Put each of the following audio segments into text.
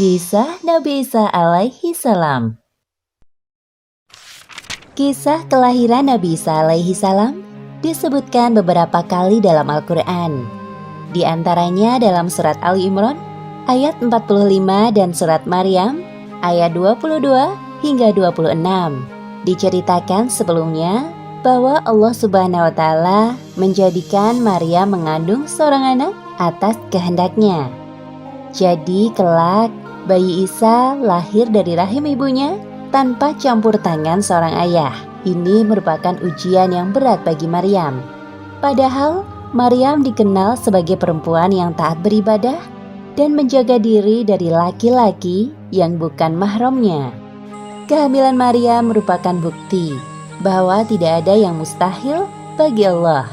Kisah Nabi Isa alaihi salam. Kisah kelahiran Nabi Isa alaihi salam disebutkan beberapa kali dalam Al-Quran. Di antaranya dalam surat Ali Imran ayat 45 dan surat Maryam ayat 22 hingga 26. Diceritakan sebelumnya bahwa Allah Subhanahu wa Ta'ala menjadikan Maryam mengandung seorang anak atas kehendaknya. Jadi kelak bayi Isa lahir dari rahim ibunya tanpa campur tangan seorang ayah. Ini merupakan ujian yang berat bagi Maryam. Padahal Maryam dikenal sebagai perempuan yang taat beribadah dan menjaga diri dari laki-laki yang bukan mahramnya. Kehamilan Maryam merupakan bukti bahwa tidak ada yang mustahil bagi Allah.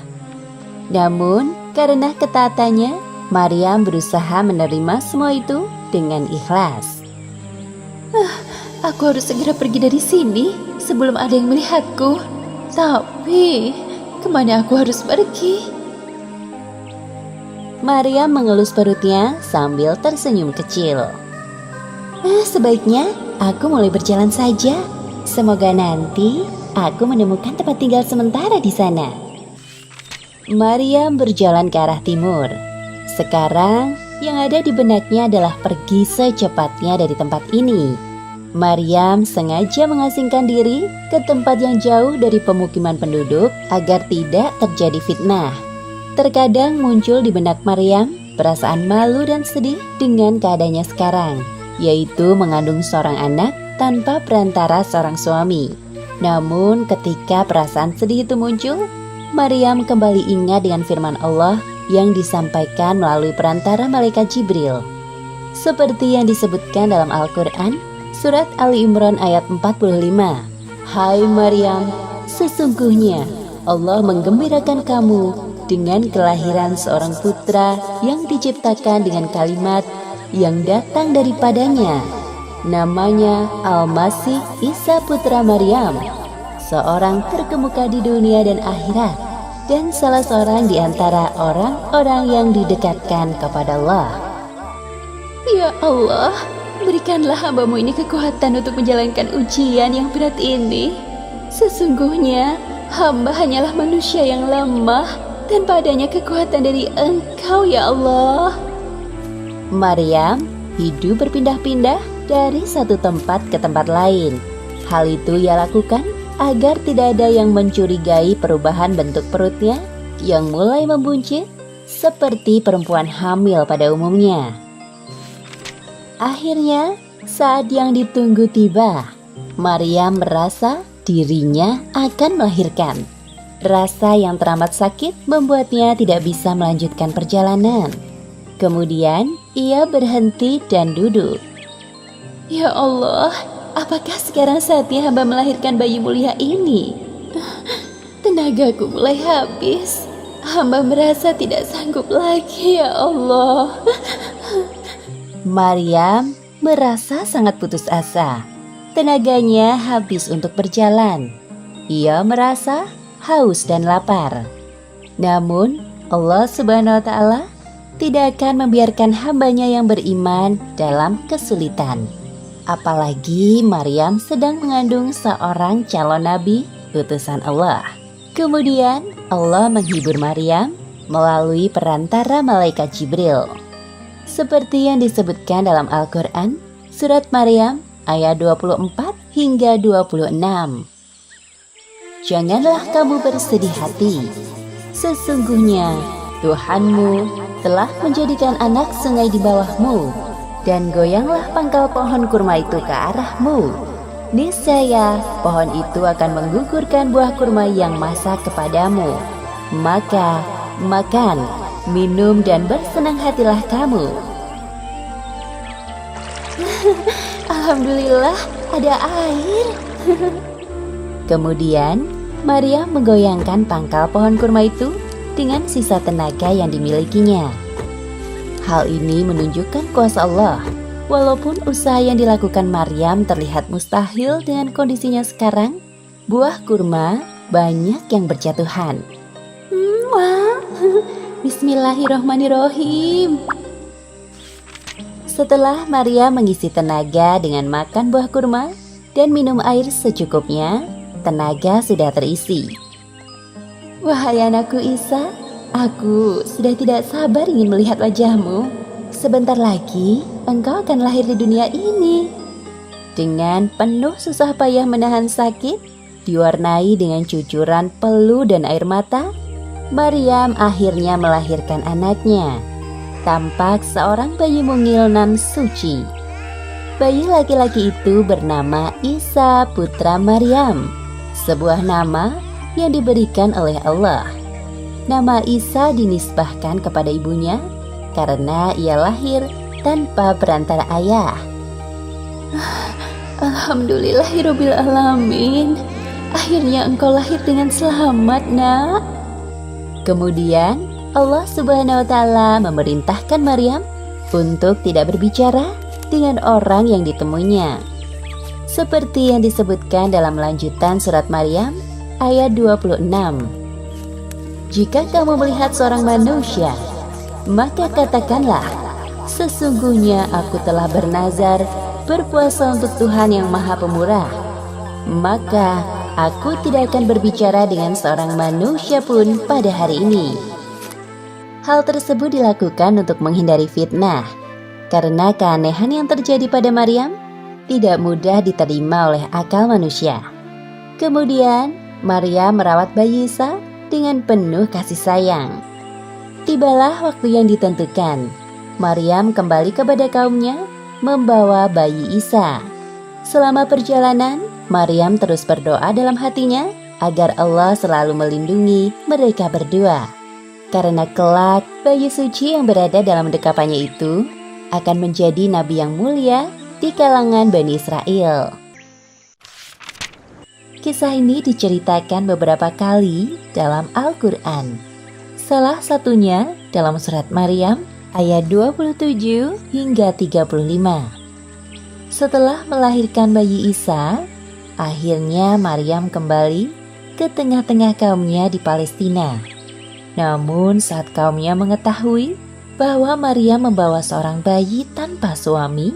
Namun karena ketaatannya, Maryam berusaha menerima semua itu dengan ikhlas. Aku harus segera pergi dari sini sebelum ada yang melihatku. Tapi, kemana aku harus pergi? Maryam mengelus perutnya sambil tersenyum kecil. Sebaiknya aku mulai berjalan saja. Semoga nanti aku menemukan tempat tinggal sementara di sana. Maryam berjalan ke arah timur. Sekarang, yang ada di benaknya adalah pergi secepatnya dari tempat ini. Maryam sengaja mengasingkan diri ke tempat yang jauh dari pemukiman penduduk agar tidak terjadi fitnah. Terkadang muncul di benak Maryam perasaan malu dan sedih dengan keadaannya sekarang, yaitu mengandung seorang anak tanpa perantara seorang suami. Namun ketika perasaan sedih itu muncul, Maryam kembali ingat dengan firman Allah yang disampaikan melalui perantara malaikat Jibril. Seperti yang disebutkan dalam Al-Quran, surat Ali Imran ayat 45. Hai Maryam, sesungguhnya Allah menggembirakan kamu dengan kelahiran seorang putra yang diciptakan dengan kalimat yang datang daripadanya. Namanya Al-Masih Isa putra Maryam, seorang terkemuka di dunia dan akhirat, dan salah seorang di antara orang-orang yang didekatkan kepada Allah. Ya Allah, berikanlah hamba-Mu ini kekuatan untuk menjalankan ujian yang berat ini. Sesungguhnya hamba hanyalah manusia yang lemah dan padanya kekuatan dari Engkau ya Allah. Maryam hidup berpindah-pindah dari satu tempat ke tempat lain. Hal itu ia lakukan agar tidak ada yang mencurigai perubahan bentuk perutnya yang mulai membuncit seperti perempuan hamil pada umumnya. Akhirnya, saat yang ditunggu tiba, Maryam merasa dirinya akan melahirkan. Rasa yang teramat sakit membuatnya tidak bisa melanjutkan perjalanan. Kemudian, ia berhenti dan duduk. Ya Allah, apakah sekarang saatnya hamba melahirkan bayi mulia ini? Tenagaku mulai habis. Hamba merasa tidak sanggup lagi ya Allah. Maryam merasa sangat putus asa. Tenaganya habis untuk berjalan. Ia merasa haus dan lapar. Namun Allah Subhanahu wa Ta'ala tidak akan membiarkan hambanya yang beriman dalam kesulitan. Apalagi Maryam sedang mengandung seorang calon nabi utusan Allah. Kemudian Allah menghibur Maryam melalui perantara malaikat Jibril. Seperti yang disebutkan dalam Al-Quran, surat Maryam ayat 24 hingga 26. Janganlah kamu bersedih hati. Sesungguhnya Tuhanmu telah menjadikan anak sungai di bawahmu. Dan goyanglah pangkal pohon kurma itu ke arahmu. Niscaya pohon itu akan menggugurkan buah kurma yang masak kepadamu. Maka makan, minum dan bersenang hatilah kamu. Alhamdulillah ada air. Kemudian Maryam menggoyangkan pangkal pohon kurma itu dengan sisa tenaga yang dimilikinya. Hal ini menunjukkan kuasa Allah. Walaupun usaha yang dilakukan Maryam terlihat mustahil dengan kondisinya sekarang, buah kurma banyak yang berjatuhan. Wah, Bismillahirrohmanirrohim. Setelah Maria mengisi tenaga dengan makan buah kurma dan minum air secukupnya, tenaga sudah terisi. Wahai anakku Isa, aku sudah tidak sabar ingin melihat wajahmu. Sebentar lagi engkau akan lahir di dunia ini. Dengan penuh susah payah menahan sakit, diwarnai dengan cucuran peluh dan air mata, Maryam akhirnya melahirkan anaknya. Tampak seorang bayi mungil nan suci. Bayi laki-laki itu bernama Isa putra Maryam, sebuah nama yang diberikan oleh Allah. Nama Isa dinisbahkan kepada ibunya karena ia lahir tanpa perantara ayah. Alhamdulillahirabbil alamin. Akhirnya engkau lahir dengan selamat, Nak. Kemudian Allah Subhanahu wa taala memerintahkan Maryam untuk tidak berbicara dengan orang yang ditemuinya. Seperti yang disebutkan dalam lanjutan surat Maryam ayat 26. Jika kamu melihat seorang manusia, maka katakanlah, sesungguhnya aku telah bernazar berpuasa untuk Tuhan yang Maha Pemurah. Maka aku tidak akan berbicara dengan seorang manusia pun pada hari ini. Hal tersebut dilakukan untuk menghindari fitnah, karena keanehan yang terjadi pada Maryam tidak mudah diterima oleh akal manusia. Kemudian Maryam merawat bayi Isa dengan penuh kasih sayang. Tibalah waktu yang ditentukan. Maryam kembali kepada kaumnya membawa bayi Isa. Selama perjalanan, Maryam terus berdoa dalam hatinya agar Allah selalu melindungi mereka berdua. Karena kelak bayi suci yang berada dalam dekapannya itu akan menjadi nabi yang mulia di kalangan Bani Israel. Kisah ini diceritakan beberapa kali dalam Al-Quran. Salah satunya dalam surat Maryam ayat 27 hingga 35. Setelah melahirkan bayi Isa, akhirnya Maryam kembali ke tengah-tengah kaumnya di Palestina. Namun saat kaumnya mengetahui bahwa Maryam membawa seorang bayi tanpa suami,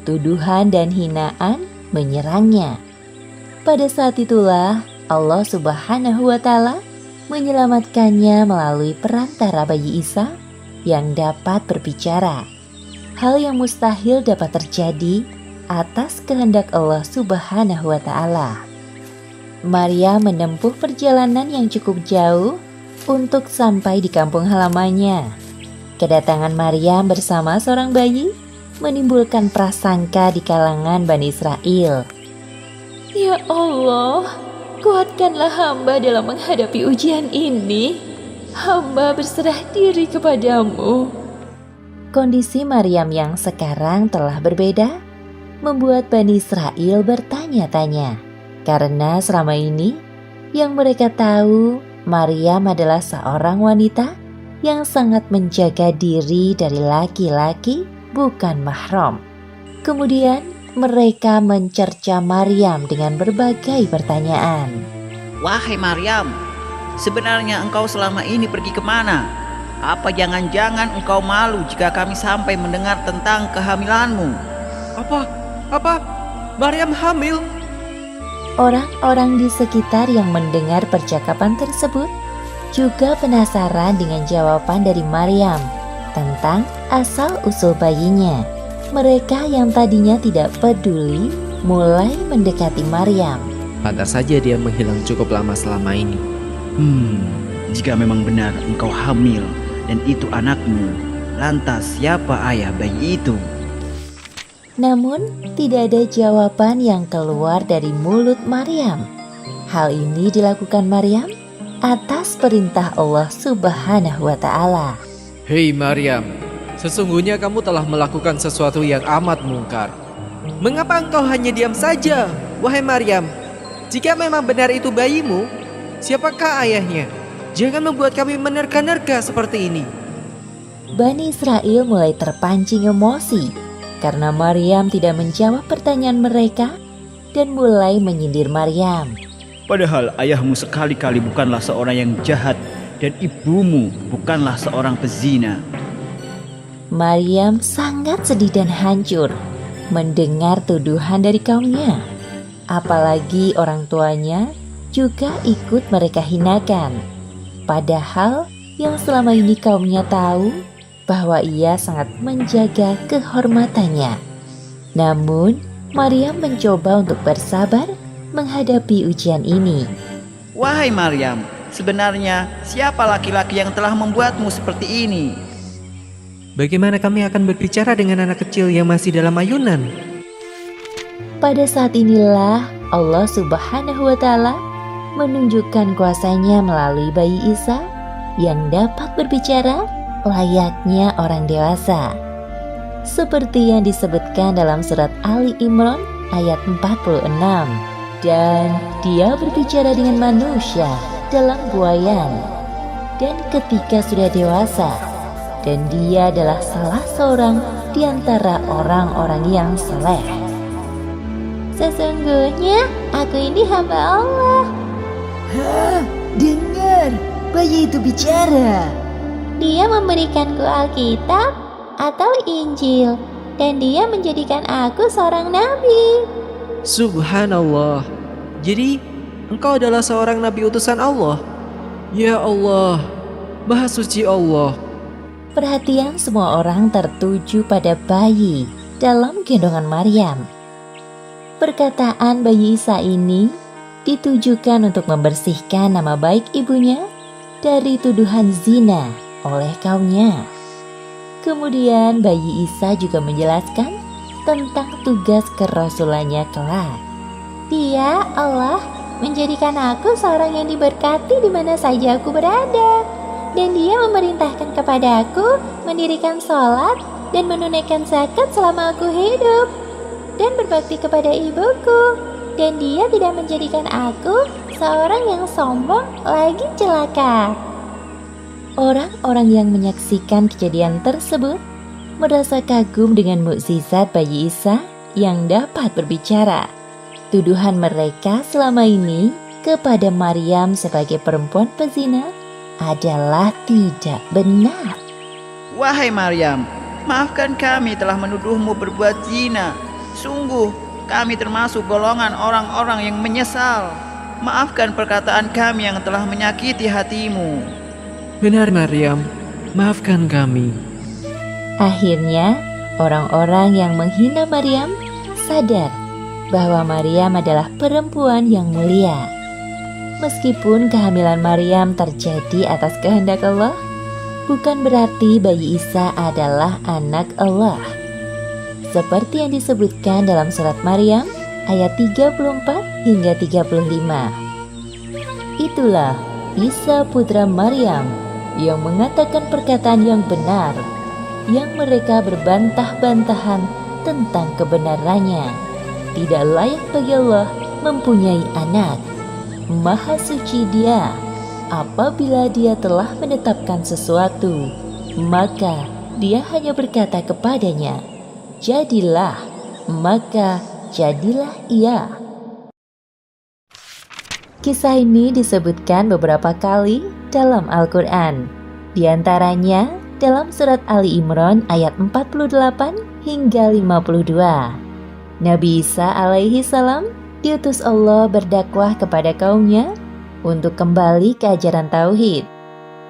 tuduhan dan hinaan menyerangnya. Pada saat itulah Allah Subhanahu wa taala menyelamatkannya melalui perantara bayi Isa yang dapat berbicara. Hal yang mustahil dapat terjadi atas kehendak Allah Subhanahu wa taala. Maryam menempuh perjalanan yang cukup jauh untuk sampai di kampung halamannya. Kedatangan Maryam bersama seorang bayi menimbulkan prasangka di kalangan Bani Israel. Ya Allah, kuatkanlah hamba dalam menghadapi ujian ini. Hamba berserah diri kepadamu. Kondisi Maryam yang sekarang telah berbeda membuat Bani Israel bertanya-tanya. Karena selama ini yang mereka tahu Maryam adalah seorang wanita yang sangat menjaga diri dari laki-laki bukan mahram. Kemudian mereka mencerca Maryam dengan berbagai pertanyaan. Wahai Maryam, sebenarnya engkau selama ini pergi kemana? Apa jangan-jangan engkau malu jika kami sampai mendengar tentang kehamilanmu? Apa? Maryam hamil? Orang-orang di sekitar yang mendengar percakapan tersebut juga penasaran dengan jawaban dari Maryam tentang asal-usul bayinya. Mereka yang tadinya tidak peduli mulai mendekati Maryam. Pantas saja dia menghilang cukup lama selama ini. Jika memang benar engkau hamil dan itu anakmu, lantas siapa ayah bayi itu? Namun tidak ada jawaban yang keluar dari mulut Maryam. Hal ini dilakukan Maryam atas perintah Allah Subhanahu wa taala. Hei Maryam, sesungguhnya kamu telah melakukan sesuatu yang amat mungkar. Mengapa engkau hanya diam saja, wahai Maryam? Jika memang benar itu bayimu, siapakah ayahnya? Jangan membuat kami menerka-nerka seperti ini. Bani Israel mulai terpancing emosi karena Maryam tidak menjawab pertanyaan mereka dan mulai menyindir Maryam. Padahal ayahmu sekali-kali bukanlah seorang yang jahat dan ibumu bukanlah seorang pezina. Maryam sangat sangat sedih dan hancur mendengar tuduhan dari kaumnya. Apalagi orang tuanya juga ikut mereka hinakan. Padahal yang selama ini kaumnya tahu bahwa ia sangat menjaga kehormatannya. Namun, Maryam mencoba untuk bersabar menghadapi ujian ini. Wahai Maryam, sebenarnya siapa laki-laki yang telah membuatmu seperti ini? Bagaimana kami akan berbicara dengan anak kecil yang masih dalam ayunan? Pada saat inilah Allah Subhanahu wa Ta'ala menunjukkan kuasanya melalui bayi Isa yang dapat berbicara layaknya orang dewasa. Seperti yang disebutkan dalam surat Ali Imran ayat 46. Dan dia berbicara dengan manusia dalam buayan. Dan ketika sudah dewasa, dan dia adalah salah seorang di antara orang-orang yang saleh. Sesungguhnya aku ini hamba Allah. Hah, dengar, bayi itu bicara. Dia memberikanku Alkitab atau Injil, dan dia menjadikan aku seorang nabi. Subhanallah. Jadi, engkau adalah seorang nabi utusan Allah? Ya Allah, Maha Suci Allah. Perhatian semua orang tertuju pada bayi dalam gendongan Maryam. Perkataan bayi Isa ini ditujukan untuk membersihkan nama baik ibunya dari tuduhan zina oleh kaumnya. Kemudian bayi Isa juga menjelaskan tentang tugas kerasulannya kelak. Dia, Allah, menjadikan aku seorang yang diberkati di mana saja aku berada. Dan dia memerintahkan kepada aku mendirikan sholat dan menunaikan zakat selama aku hidup. Dan berbakti kepada ibuku. Dan dia tidak menjadikan aku seorang yang sombong lagi celaka. Orang-orang yang menyaksikan kejadian tersebut merasa kagum dengan mukjizat bayi Isa yang dapat berbicara. Tuduhan mereka selama ini kepada Maryam sebagai perempuan pezina adalah tidak benar. Wahai Maryam, maafkan kami telah menuduhmu berbuat zina. Sungguh, kami termasuk golongan orang-orang yang menyesal. Maafkan perkataan kami yang telah menyakiti hatimu. Benar Maryam, maafkan kami. Akhirnya, orang-orang yang menghina Maryam sadar bahwa Maryam adalah perempuan yang mulia. Meskipun kehamilan Maryam terjadi atas kehendak Allah, bukan berarti bayi Isa adalah anak Allah. Seperti yang disebutkan dalam surat Maryam ayat 34 hingga 35. Itulah Isa putra Maryam yang mengatakan perkataan yang benar, yang mereka berbantah-bantahan tentang kebenarannya. Tidak layak bagi Allah mempunyai anak. Maha suci Dia. Apabila Dia telah menetapkan sesuatu, maka Dia hanya berkata kepadanya, jadilah, maka jadilah ia. Kisah ini disebutkan beberapa kali dalam Al-Quran. Di antaranya dalam surat Ali Imran ayat 48 hingga 52. Nabi Isa alaihi salam diutus Allah berdakwah kepada kaumnya untuk kembali ke ajaran tauhid,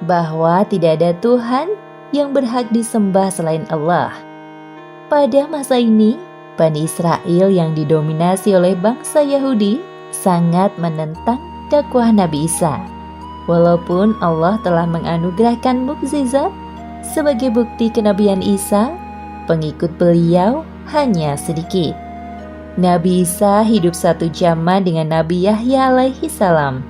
bahwa tidak ada Tuhan yang berhak disembah selain Allah. Pada masa ini, Bani Israel yang didominasi oleh bangsa Yahudi sangat menentang dakwah Nabi Isa. Walaupun Allah telah menganugerahkan mukjizat sebagai bukti kenabian Isa, pengikut beliau hanya sedikit. Nabi Isa hidup satu zaman dengan Nabi Yahya alaihi salam.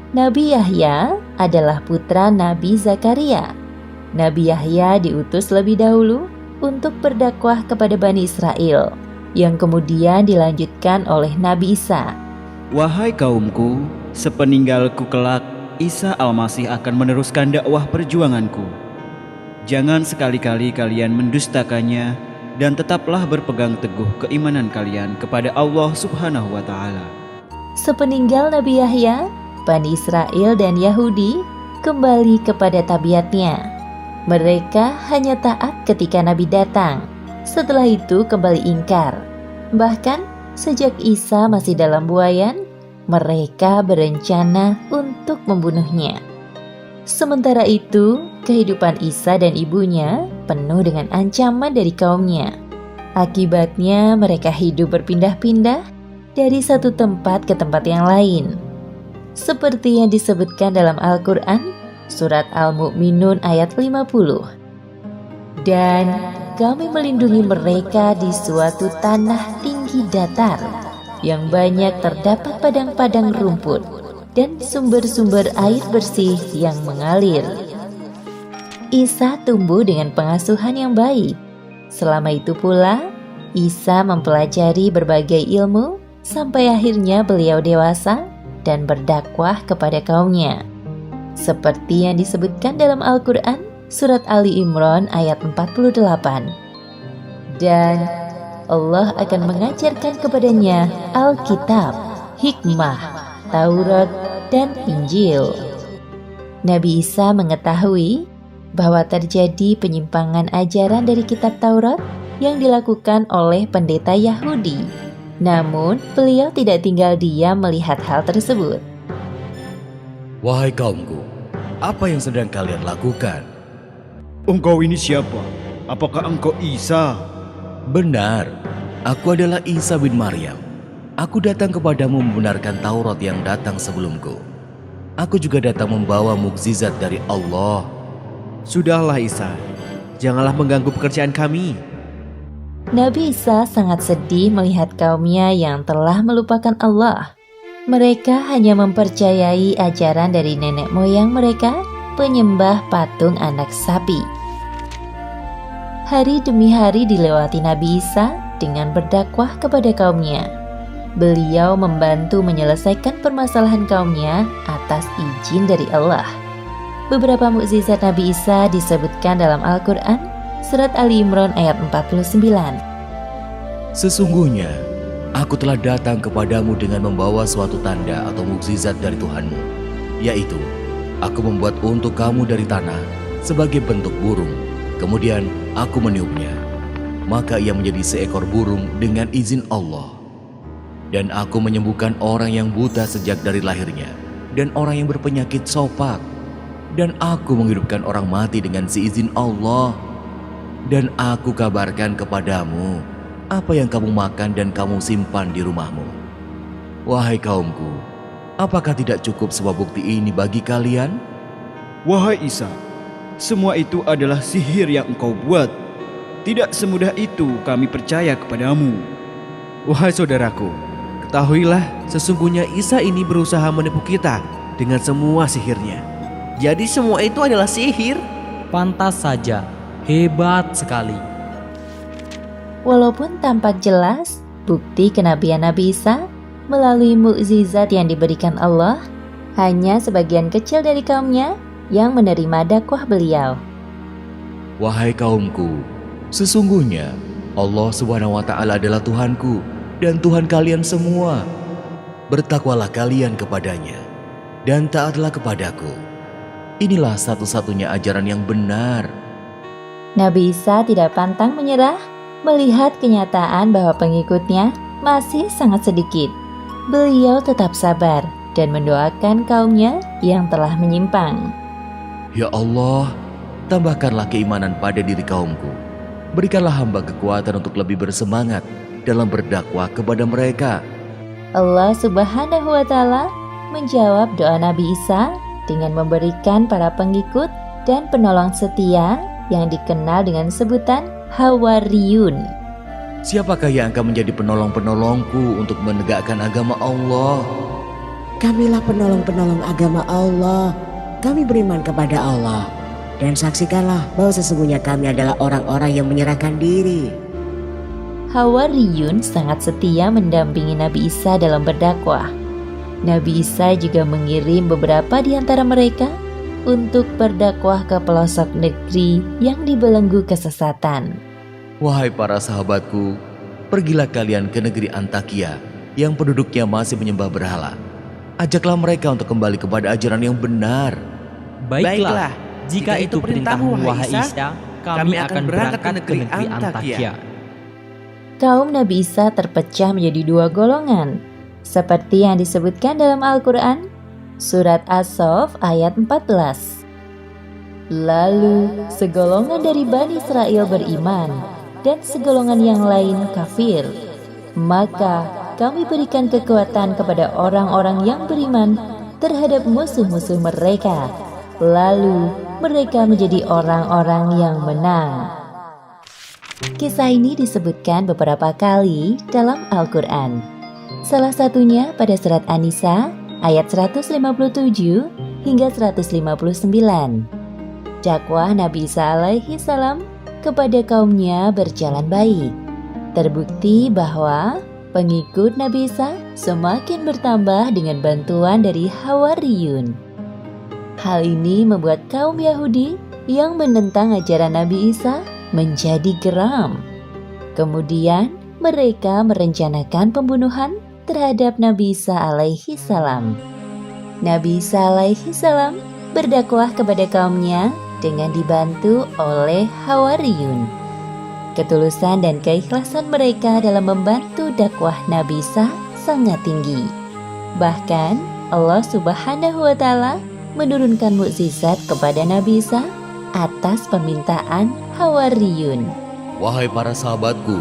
Nabi Yahya adalah putra Nabi Zakaria. Nabi Yahya diutus lebih dahulu untuk berdakwah kepada Bani Israel, yang kemudian dilanjutkan oleh Nabi Isa. Wahai kaumku, sepeninggalku kelak, Isa Al-Masih akan meneruskan dakwah perjuanganku. Jangan sekali-kali kalian mendustakannya, dan tetaplah berpegang teguh keimanan kalian kepada Allah Subhanahu wa Ta'ala. Sepeninggal Nabi Yahya, Bani Israel dan Yahudi kembali kepada tabiatnya. Mereka hanya taat ketika Nabi datang, Setelah itu kembali ingkar. Bahkan sejak Isa masih dalam buayan, mereka berencana untuk membunuhnya. Sementara itu, kehidupan Isa dan ibunya penuh dengan ancaman dari kaumnya. Akibatnya mereka hidup berpindah-pindah dari satu tempat ke tempat yang lain. Seperti yang disebutkan dalam Al-Quran, surat Al-Mu'minun ayat 50. Dan kami melindungi mereka di suatu tanah tinggi datar, yang banyak terdapat padang-padang rumput dan sumber-sumber air bersih yang mengalir. Isa tumbuh dengan pengasuhan yang baik. Selama itu pula, Isa mempelajari berbagai ilmu sampai akhirnya beliau dewasa dan berdakwah kepada kaumnya. Seperti yang disebutkan dalam Al-Quran, surat Ali Imran ayat 48. Dan Allah akan mengajarkan kepadanya Alkitab, hikmah, Taurat, dan Injil. Nabi Isa mengetahui bahwa terjadi penyimpangan ajaran dari kitab Taurat yang dilakukan oleh pendeta Yahudi. Namun, beliau tidak tinggal diam melihat hal tersebut. Wahai kaumku, apa yang sedang kalian lakukan? Engkau ini siapa? Apakah engkau Isa? Benar, aku adalah Isa bin Maryam. Aku datang kepadamu membenarkan Taurat yang datang sebelumku. Aku juga datang membawa mukjizat dari Allah. Sudahlah Isa, janganlah mengganggu pekerjaan kami. Nabi Isa sangat sedih melihat kaumnya yang telah melupakan Allah. Mereka hanya mempercayai ajaran dari nenek moyang mereka, penyembah patung anak sapi. Hari demi hari dilewati Nabi Isa dengan berdakwah kepada kaumnya. Beliau membantu menyelesaikan permasalahan kaumnya atas izin dari Allah. Beberapa mukjizat Nabi Isa disebutkan dalam Al-Quran, surat Ali Imran ayat 49. Sesungguhnya, aku telah datang kepadamu dengan membawa suatu tanda atau mukjizat dari Tuhanmu, yaitu, aku membuat untuk kamu dari tanah sebagai bentuk burung, kemudian aku meniupnya. Maka ia menjadi seekor burung dengan izin Allah. Dan aku menyembuhkan orang yang buta sejak dari lahirnya, dan orang yang berpenyakit sopak. Dan aku menghidupkan orang mati dengan seizin Allah. Dan aku kabarkan kepadamu apa yang kamu makan dan kamu simpan di rumahmu. Wahai kaumku, apakah tidak cukup sebuah bukti ini bagi kalian? Wahai Isa, semua itu adalah sihir yang engkau buat. Tidak semudah itu kami percaya kepadamu. Wahai saudaraku, ketahuilah sesungguhnya Isa ini berusaha menipu kita dengan semua sihirnya. Jadi semua itu adalah sihir? Pantas saja, hebat sekali. Walaupun tampak jelas bukti kenabian Nabi Isa melalui mukjizat yang diberikan Allah, hanya sebagian kecil dari kaumnya yang menerima dakwah beliau. Wahai kaumku, sesungguhnya Allah Subhanahu wa Ta'ala adalah Tuhanku dan Tuhan kalian semua. Bertakwalah kalian kepadanya dan taatlah kepadaku. Inilah satu-satunya ajaran yang benar. Nabi Isa tidak pantang menyerah melihat kenyataan bahwa pengikutnya masih sangat sedikit. Beliau tetap sabar dan mendoakan kaumnya yang telah menyimpang. Ya Allah, tambahkanlah keimanan pada diri kaumku. Berikanlah hamba kekuatan untuk lebih bersemangat dalam berdakwah kepada mereka. Allah Subhanahu wa Ta'ala menjawab doa Nabi Isa dengan memberikan para pengikut dan penolong setia yang dikenal dengan sebutan Hawariyun. Siapakah yang akan menjadi penolong-penolongku untuk menegakkan agama Allah? Kamilah penolong-penolong agama Allah. Kami beriman kepada Allah. Dan saksikanlah bahwa sesungguhnya kami adalah orang-orang yang menyerahkan diri. Hawariyun sangat setia mendampingi Nabi Isa dalam berdakwah. Nabi Isa juga mengirim beberapa di antara mereka untuk berdakwah ke pelosok negeri yang dibelenggu kesesatan. Wahai para sahabatku, pergilah kalian ke negeri Antakia yang penduduknya masih menyembah berhala. Ajaklah mereka untuk kembali kepada ajaran yang benar. Baiklah, jika itu perintahmu wahai Isa, kami akan berangkat ke negeri Antakia. Kaum Nabi Isa terpecah menjadi dua golongan, seperti yang disebutkan dalam Al-Quran, Surat As-Saff ayat 14. Lalu segolongan dari Bani Israel beriman dan segolongan yang lain kafir. Maka kami berikan kekuatan kepada orang-orang yang beriman terhadap musuh-musuh mereka. Lalu mereka menjadi orang-orang yang menang. Kisah ini disebutkan beberapa kali dalam Al-Quran. Salah satunya pada surat An-Nisa ayat 157 hingga 159. Dakwah Nabi Isa alaihi salam kepada kaumnya berjalan baik. Terbukti bahwa pengikut Nabi Isa semakin bertambah dengan bantuan dari Hawariyun. Hal ini membuat kaum Yahudi yang menentang ajaran Nabi Isa menjadi geram. Kemudian mereka merencanakan pembunuhan terhadap Nabi Isa alaihi salam. Nabi Isa alaihi salam berdakwah kepada kaumnya dengan dibantu oleh Hawariyun. Ketulusan dan keikhlasan mereka dalam membantu dakwah Nabi Isa sangat tinggi. Bahkan Allah Subhanahu wa Ta'ala menurunkan mukjizat kepada Nabi Isa atas permintaan Hawariyun. Wahai para sahabatku,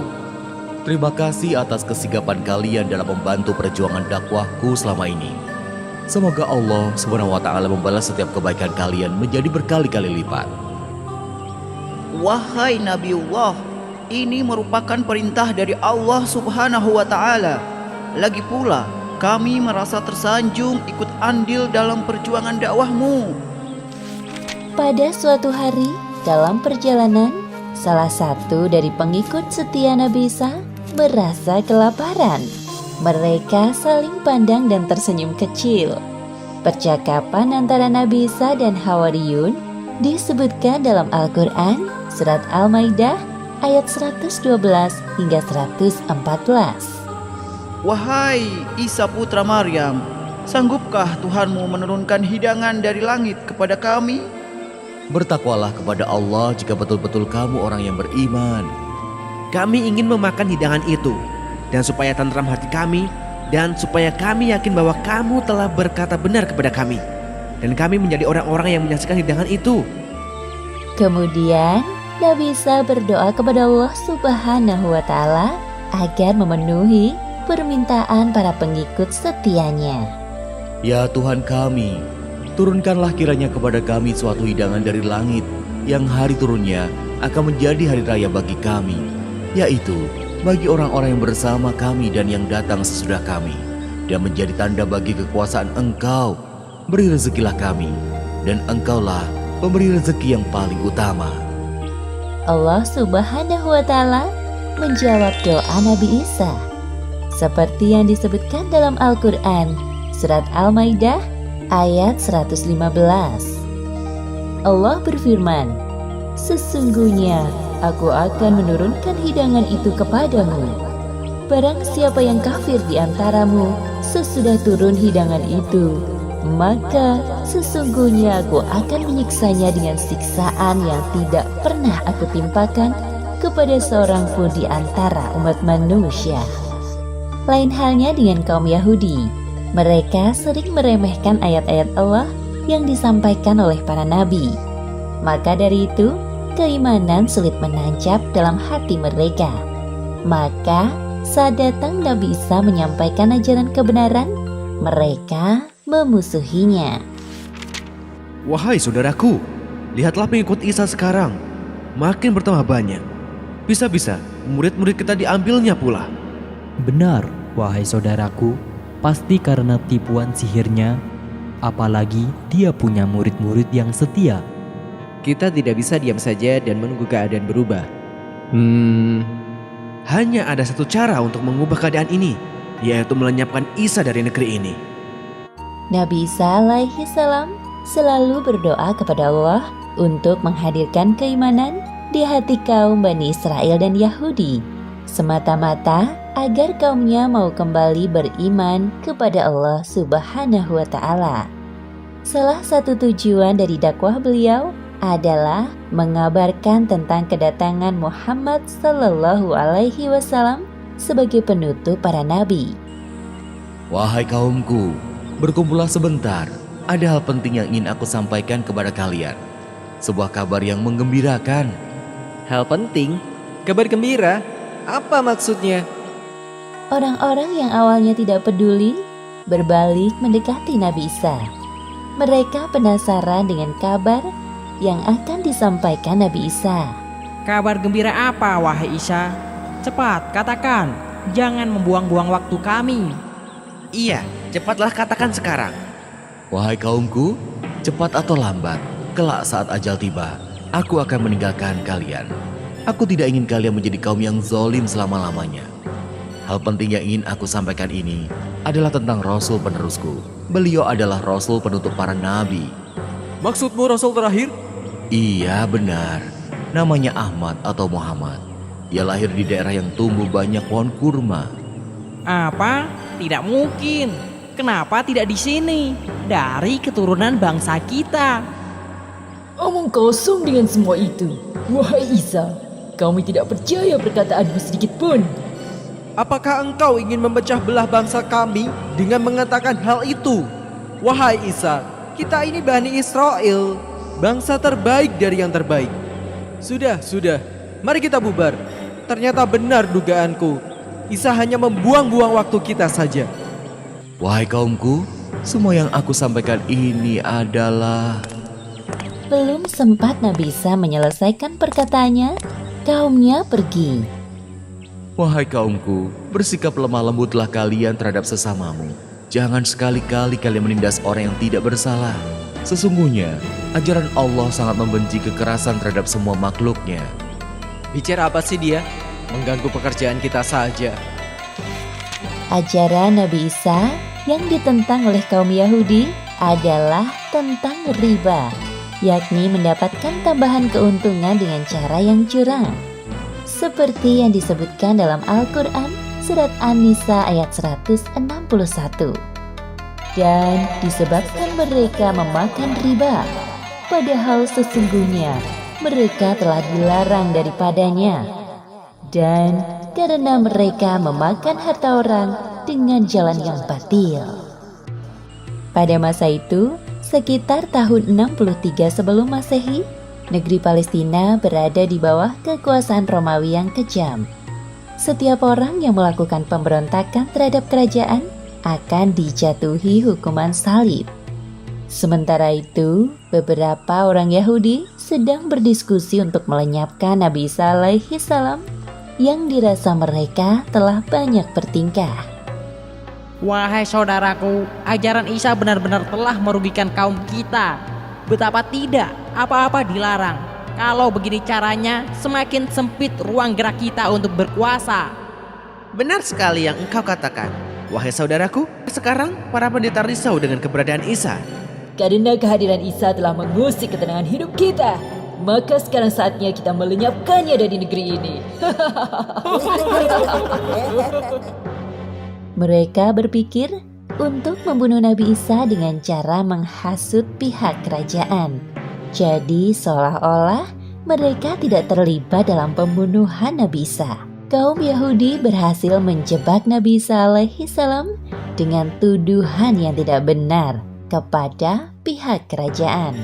terima kasih atas kesigapan kalian dalam membantu perjuangan dakwahku selama ini. Semoga Allah SWT membalas setiap kebaikan kalian menjadi berkali-kali lipat. Wahai Nabiullah, ini merupakan perintah dari Allah Subhanahu wa Ta'ala. Lagi pula, kami merasa tersanjung ikut andil dalam perjuangan dakwahmu. Pada suatu hari dalam perjalanan, salah satu dari pengikut setia Nabi Isa merasa kelaparan. Mereka saling pandang dan tersenyum kecil. Percakapan antara Nabi Isa dan Hawariyun disebutkan dalam Al-Quran Surat Al-Maidah ayat 112 hingga 114. Wahai Isa putra Maryam, sanggupkah Tuhanmu menurunkan hidangan dari langit kepada kami? Bertakwalah kepada Allah jika betul-betul kamu orang yang beriman. Kami ingin memakan hidangan itu, dan supaya tentram hati kami, dan supaya kami yakin bahwa kamu telah berkata benar kepada kami, dan kami menjadi orang-orang yang menyaksikan hidangan itu. Kemudian Nabi Isa berdoa kepada Allah Subhanahu wa Ta'ala agar memenuhi permintaan para pengikut setianya. Ya Tuhan kami, turunkanlah kiranya kepada kami suatu hidangan dari langit yang hari turunnya akan menjadi hari raya bagi kami, yaitu bagi orang-orang yang bersama kami dan yang datang sesudah kami, dan menjadi tanda bagi kekuasaan Engkau. Beri rezekilah kami, dan Engkaulah pemberi rezeki yang paling utama. Allah Subhanahu wa Ta'ala menjawab doa Nabi Isa seperti yang disebutkan dalam Al-Quran Surat Al-Maidah ayat 115. Allah berfirman, sesungguhnya Aku akan menurunkan hidangan itu kepadamu. Barang siapa yang kafir di antaramu sesudah turun hidangan itu, maka sesungguhnya Aku akan menyiksanya dengan siksaan yang tidak pernah Aku timpakan kepada seorang pun di antara umat manusia. Lain halnya dengan kaum Yahudi. Mereka sering meremehkan ayat-ayat Allah yang disampaikan oleh para nabi. Maka dari itu, keimanan sulit menancap dalam hati mereka. Maka saat datang Nabi Isa menyampaikan ajaran kebenaran, mereka memusuhinya. Wahai saudaraku, lihatlah pengikut Isa sekarang makin bertambah banyak. Bisa-bisa murid-murid kita diambilnya pula. Benar, wahai saudaraku, pasti karena tipuan sihirnya, apalagi dia punya murid-murid yang setia. Kita tidak bisa diam saja dan menunggu keadaan berubah. Hanya ada satu cara untuk mengubah keadaan ini, yaitu melenyapkan Isa dari negeri ini. Nabi Isa alaihi salam selalu berdoa kepada Allah untuk menghadirkan keimanan di hati kaum Bani Israel dan Yahudi, semata-mata agar kaumnya mau kembali beriman kepada Allah Subhanahu wa Ta'ala. Salah satu tujuan dari dakwah beliau adalah mengabarkan tentang kedatangan Muhammad Sallallahu Alaihi Wasallam sebagai penutup para nabi. Wahai kaumku, berkumpullah sebentar. Ada hal penting yang ingin aku sampaikan kepada kalian. Sebuah kabar yang menggembirakan. Hal penting? Kabar gembira? Apa maksudnya? Orang-orang yang awalnya tidak peduli berbalik mendekati Nabi Isa. Mereka penasaran dengan kabar yang akan disampaikan Nabi Isa. Kabar gembira apa, wahai Isa? Cepat, katakan. Jangan membuang-buang waktu kami. Iya, cepatlah katakan sekarang. Wahai kaumku, cepat atau lambat, kelak saat ajal tiba, aku akan meninggalkan kalian. Aku tidak ingin kalian menjadi kaum yang zalim selama-lamanya. Hal penting yang ingin aku sampaikan ini adalah tentang Rasul penerusku. Beliau adalah Rasul penutup para nabi. Maksudmu Rasul terakhir? Iya, benar. Namanya Ahmad atau Muhammad. Dia lahir di daerah yang tumbuh banyak pohon kurma. Apa? Tidak mungkin. Kenapa tidak di sini? Dari keturunan bangsa kita. Omong kosong dengan semua itu. Wahai Isa, kami tidak percaya perkataanmu sedikit pun. Apakah engkau ingin memecah belah bangsa kami dengan mengatakan hal itu? Wahai Isa, kita ini Bani Israel, bangsa terbaik dari yang terbaik. Sudah, mari kita bubar. Ternyata benar dugaanku. Isa hanya membuang-buang waktu kita saja. Wahai kaumku, semua yang aku sampaikan ini adalah... Belum sempat Nabi Isa menyelesaikan perkataannya, kaumnya pergi. Wahai kaumku, bersikap lemah lembutlah kalian terhadap sesamamu. Jangan sekali-kali kalian menindas orang yang tidak bersalah. Sesungguhnya, ajaran Allah sangat membenci kekerasan terhadap semua makhluknya. Bicara apa sih dia? Mengganggu pekerjaan kita saja. Ajaran Nabi Isa yang ditentang oleh kaum Yahudi adalah tentang riba, yakni mendapatkan tambahan keuntungan dengan cara yang curang. Seperti yang disebutkan dalam Al-Quran surat An-Nisa ayat 161. Dan disebabkan mereka memakan riba, padahal sesungguhnya mereka telah dilarang daripadanya. Dan karena mereka memakan harta orang dengan jalan yang batil. Pada masa itu, sekitar tahun 63 sebelum Masehi, negeri Palestina berada di bawah kekuasaan Romawi yang kejam. Setiap orang yang melakukan pemberontakan terhadap kerajaan akan dijatuhi hukuman salib. Sementara itu, beberapa orang Yahudi sedang berdiskusi untuk melenyapkan Nabi Isa alaihi salam yang dirasa mereka telah banyak bertingkah. Wahai saudaraku, ajaran Isa benar-benar telah merugikan kaum kita. Betapa tidak, apa-apa dilarang. Kalau begini caranya, semakin sempit ruang gerak kita untuk berkuasa. Benar sekali yang engkau katakan. Wahai saudaraku, sekarang para pendeta risau dengan keberadaan Isa. Karena kehadiran Isa telah mengusik ketenangan hidup kita, maka sekarang saatnya kita melenyapkannya dari negeri ini. Mereka berpikir untuk membunuh Nabi Isa dengan cara menghasut pihak kerajaan. Jadi seolah-olah mereka tidak terlibat dalam pembunuhan Nabi Isa. Kaum Yahudi berhasil menjebak Nabi Isa alaihi salam dengan tuduhan yang tidak benar kepada pihak kerajaan.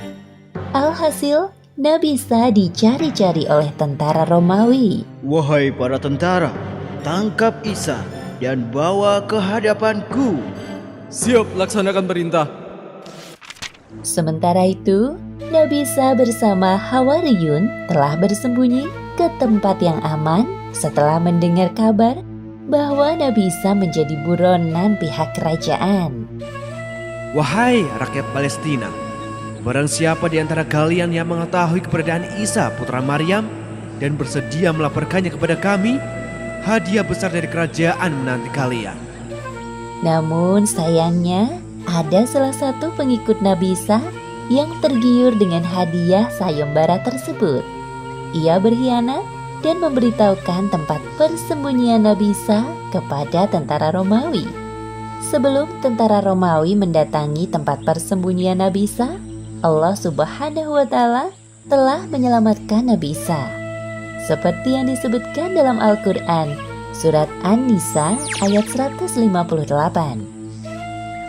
Alhasil, Nabi Isa dicari-cari oleh tentara Romawi. Wahai para tentara, tangkap Isa dan bawa ke hadapanku. Siap, laksanakan perintah. Sementara itu, Nabi Isa bersama Hawariyun telah bersembunyi ke tempat yang aman setelah mendengar kabar bahwa Nabi Isa menjadi buronan pihak kerajaan. Wahai rakyat Palestina, barang siapa di antara kalian yang mengetahui keberadaan Isa putra Maryam dan bersedia melaporkannya kepada kami, hadiah besar dari kerajaan menanti kalian. Namun sayangnya, ada salah satu pengikut Nabi Isa yang tergiur dengan hadiah sayembara tersebut. Ia berkhianat dan memberitahukan tempat persembunyian Nabi Isa kepada tentara Romawi. Sebelum tentara Romawi mendatangi tempat persembunyian Nabi Isa, Allah Subhanahu wa Ta'ala telah menyelamatkan Nabi Isa. Seperti yang disebutkan dalam Al-Quran, surat An-Nisa ayat 158.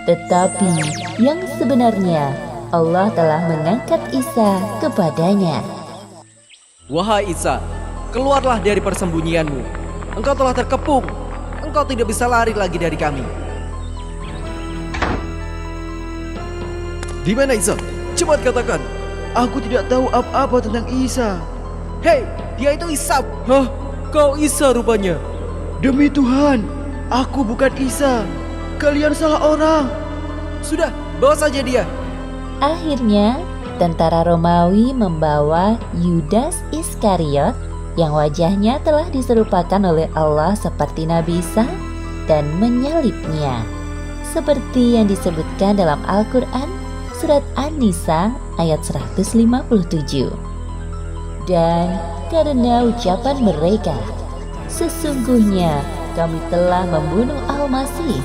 Tetapi yang sebenarnya Allah telah mengangkat Isa kepadanya. Wahai Isa, keluarlah dari persembunyianmu. Engkau telah terkepung. Engkau tidak bisa lari lagi dari kami. Di mana Isa? Cepat katakan. Aku tidak tahu apa-apa tentang Isa. Hei, dia itu Isa. Hah? Kau Isa rupanya. Demi Tuhan, aku bukan Isa. Kalian salah orang. Sudah, bawa saja dia. Akhirnya, tentara Romawi membawa Yudas Iskariot yang wajahnya telah diserupakan oleh Allah seperti Nabi Isa dan menyalibnya. Seperti yang disebutkan dalam Al-Quran, surat An-Nisa ayat 157. Dan karena ucapan mereka, sesungguhnya kami telah membunuh Al-Masih,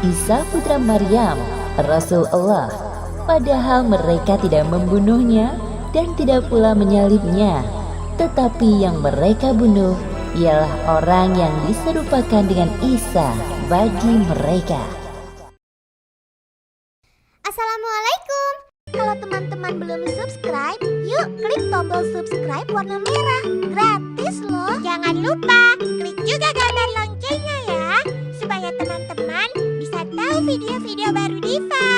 Isa putra Maryam, Rasul Allah. Padahal mereka tidak membunuhnya dan tidak pula menyalibnya. Tetapi yang mereka bunuh ialah orang yang diserupakan dengan Isa bagi mereka. Assalamualaikum. Kalau teman-teman belum subscribe, yuk klik tombol subscribe warna merah. Gratis loh. Jangan lupa klik juga gambar loncengnya ya, supaya teman-teman bisa tahu video-video baru Diva.